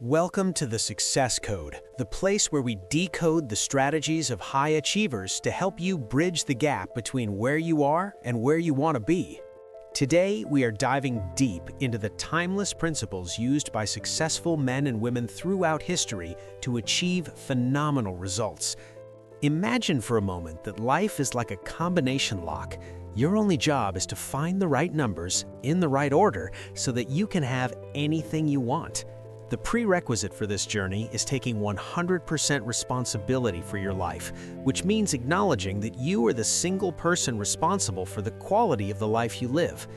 Welcome to the Success Code, the place where we decode the strategies of high achievers to help you bridge the gap between where you are and where you want to be. Today, we are diving deep into the timeless principles used by successful men and women throughout history to achieve phenomenal results. Imagine for a moment that life is like a combination lock. Your only job is to find the right numbers in the right order so that you can have anything you want. The prerequisite for this journey is taking 100% responsibility for your life, which means acknowledging that you are the single person responsible for the quality of the life you live.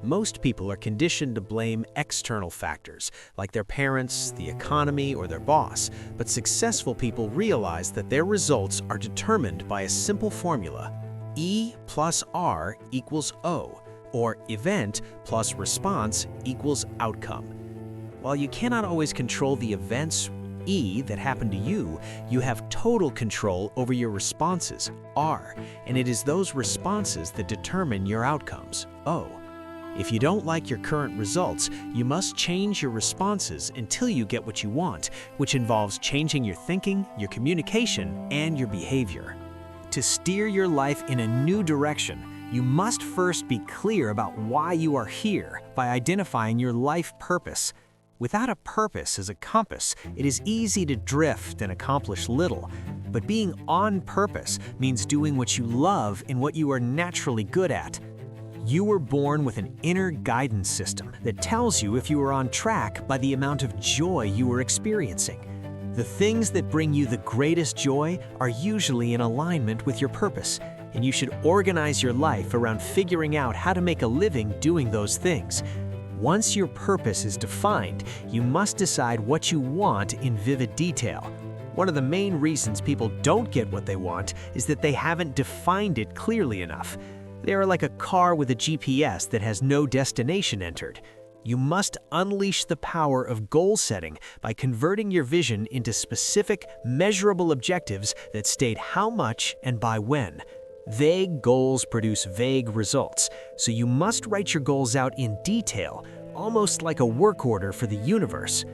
Most people are conditioned to blame external factors, like their parents, the economy, or their boss, but successful people realize that their results are determined by a simple formula: E plus R equals O, or event plus response equals outcome. While you cannot always control the events, E, that happen to you, you have total control over your responses, R, and it is those responses that determine your outcomes, O. If you don't like your current results, you must change your responses until you get what you want, which involves changing your thinking, your communication, and your behavior. To steer your life in a new direction, you must first be clear about why you are here by identifying your life purpose. Without a purpose as a compass, it is easy to drift and accomplish little. But being on purpose means doing what you love in what you are naturally good at. You were born with an inner guidance system that tells you if you are on track by the amount of joy you are experiencing. The things that bring you the greatest joy are usually in alignment with your purpose, and you should organize your life around figuring out how to make a living doing those things. Once your purpose is defined, you must decide what you want in vivid detail. One of the main reasons people don't get what they want is that they haven't defined it clearly enough. They are like a car with a GPS that has no destination entered. You must unleash the power of goal setting by converting your vision into specific, measurable objectives that state how much and by when. Vague goals produce vague results, so you must write your goals out in detail, almost like a work order for the universe.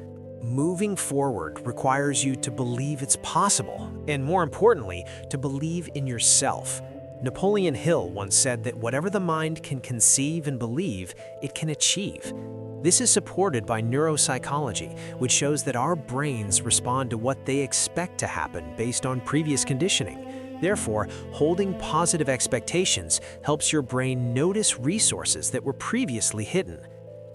Moving forward requires you to believe it's possible, and more importantly, to believe in yourself. Napoleon Hill once said that whatever the mind can conceive and believe, it can achieve. This is supported by neuropsychology, which shows that our brains respond to what they expect to happen based on previous conditioning. Therefore, holding positive expectations helps your brain notice resources that were previously hidden.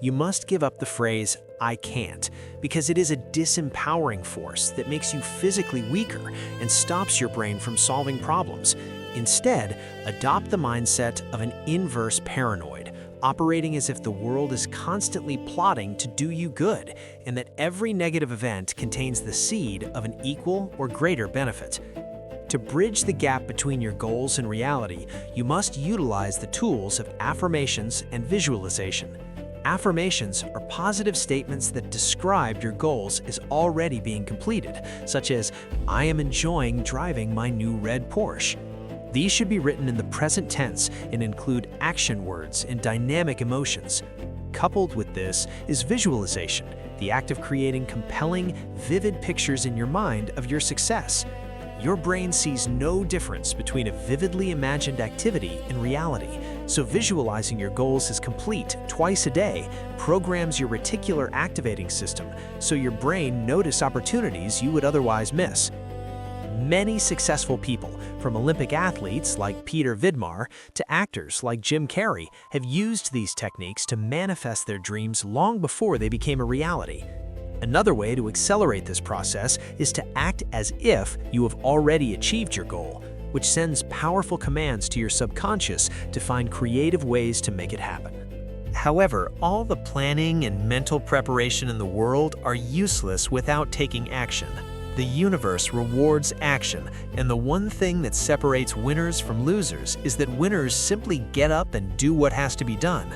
You must give up the phrase, "I can't," because it is a disempowering force that makes you physically weaker and stops your brain from solving problems. Instead, adopt the mindset of an inverse paranoid, operating as if the world is constantly plotting to do you good, and that every negative event contains the seed of an equal or greater benefit. To bridge the gap between your goals and reality, you must utilize the tools of affirmations and visualization. Affirmations are positive statements that describe your goals as already being completed, such as, "I am enjoying driving my new red Porsche." These should be written in the present tense and include action words and dynamic emotions. Coupled with this is visualization, the act of creating compelling, vivid pictures in your mind of your success. Your brain sees no difference between a vividly imagined activity and reality, so visualizing your goals as complete twice a day programs your Reticular Activating System so your brain notices opportunities you would otherwise miss. Many successful people, from Olympic athletes like Peter Vidmar to actors like Jim Carrey, have used these techniques to manifest their dreams long before they became a reality. Another way to accelerate this process is to act as if you have already achieved your goal, which sends powerful commands to your subconscious to find creative ways to make it happen. However, all the planning and mental preparation in the world are useless without taking action. The universe rewards action, and the one thing that separates winners from losers is that winners simply get up and do what has to be done.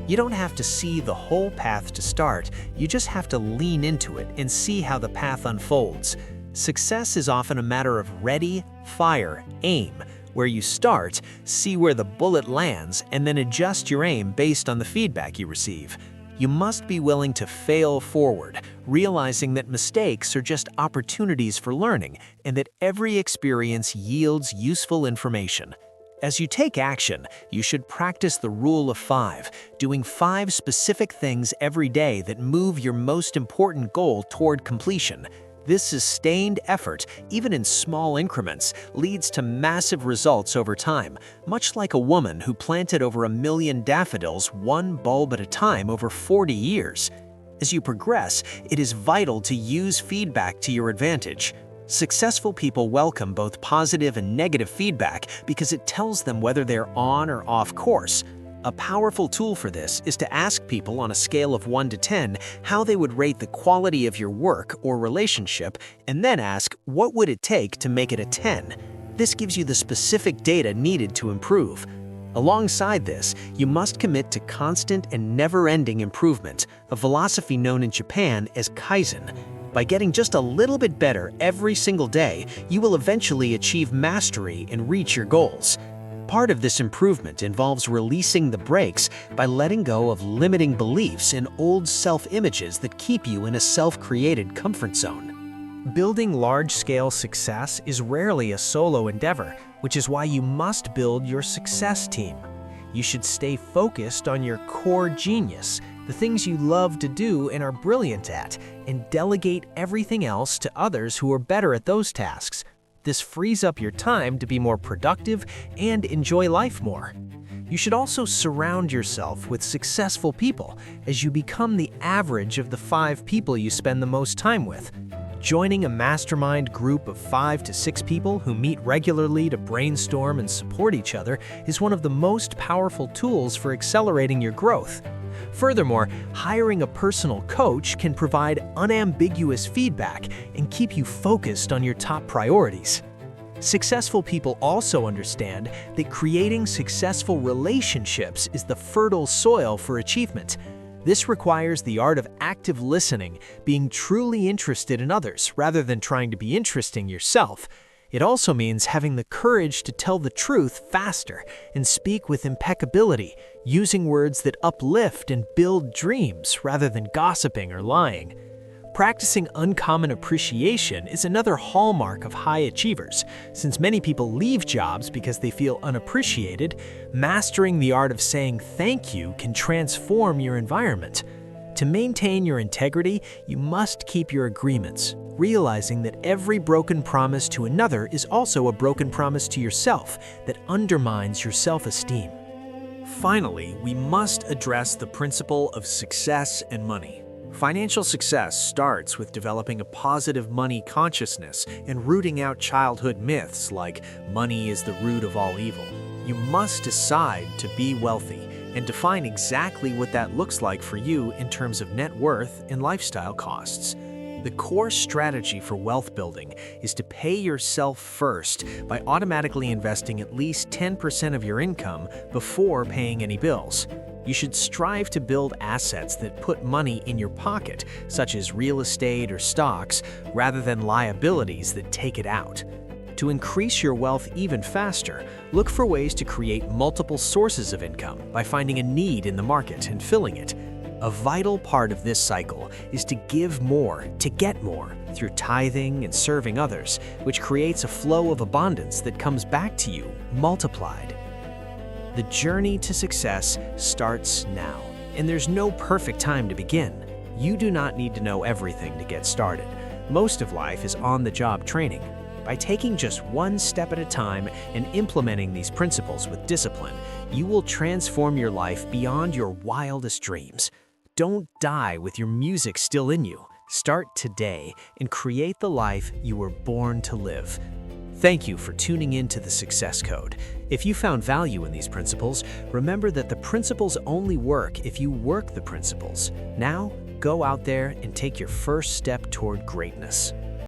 You don't have to see the whole path to start, you just have to lean into it and see how the path unfolds. Success is often a matter of ready, fire, aim, where you start, see where the bullet lands, and then adjust your aim based on the feedback you receive. You must be willing to fail forward, realizing that mistakes are just opportunities for learning and that every experience yields useful information. As you take action, you should practice the rule of 5, doing 5 specific things every day that move your most important goal toward completion. This sustained effort, even in small increments, leads to massive results over time, much like a woman who planted over 1 million daffodils one bulb at a time over 40 years. As you progress, it is vital to use feedback to your advantage. Successful people welcome both positive and negative feedback because it tells them whether they're on or off course. A powerful tool for this is to ask people on a scale of 1 to 10 how they would rate the quality of your work or relationship, and then ask what would it take to make it a 10. This gives you the specific data needed to improve. Alongside this, you must commit to constant and never-ending improvement, a philosophy known in Japan as Kaizen. By getting just a little bit better every single day, you will eventually achieve mastery and reach your goals. Part of this improvement involves releasing the brakes by letting go of limiting beliefs and old self-images that keep you in a self-created comfort zone. Building large-scale success is rarely a solo endeavor, which is why you must build your success team. You should stay focused on your core genius, the things you love to do and are brilliant at, and delegate everything else to others who are better at those tasks. This frees up your time to be more productive and enjoy life more. You should also surround yourself with successful people as you become the average of the 5 people you spend the most time with. Joining a mastermind group of 5 to 6 people who meet regularly to brainstorm and support each other is one of the most powerful tools for accelerating your growth. Furthermore, hiring a personal coach can provide unambiguous feedback and keep you focused on your top priorities. Successful people also understand that creating successful relationships is the fertile soil for achievement. This requires the art of active listening, being truly interested in others rather than trying to be interesting yourself. It also means having the courage to tell the truth faster and speak with impeccability, using words that uplift and build dreams rather than gossiping or lying. Practicing uncommon appreciation is another hallmark of high achievers. Since many people leave jobs because they feel unappreciated, mastering the art of saying thank you can transform your environment. To maintain your integrity, you must keep your agreements, realizing that every broken promise to another is also a broken promise to yourself that undermines your self-esteem. Finally, we must address the principle of success and money. Financial success starts with developing a positive money consciousness and rooting out childhood myths like money is the root of all evil. You must decide to be wealthy and define exactly what that looks like for you in terms of net worth and lifestyle costs. The core strategy for wealth building is to pay yourself first by automatically investing at least 10% of your income before paying any bills. You should strive to build assets that put money in your pocket, such as real estate or stocks, rather than liabilities that take it out. To increase your wealth even faster, look for ways to create multiple sources of income by finding a need in the market and filling it. A vital part of this cycle is to give more to get more through tithing and serving others, which creates a flow of abundance that comes back to you multiplied. The journey to success starts now, and there's no perfect time to begin. You do not need to know everything to get started. Most of life is on-the-job training. By taking just one step at a time and implementing these principles with discipline, you will transform your life beyond your wildest dreams. Don't die with your music still in you. Start today and create the life you were born to live. Thank you for tuning in to the Success Code. If you found value in these principles, remember that the principles only work if you work the principles. Now, go out there and take your first step toward greatness.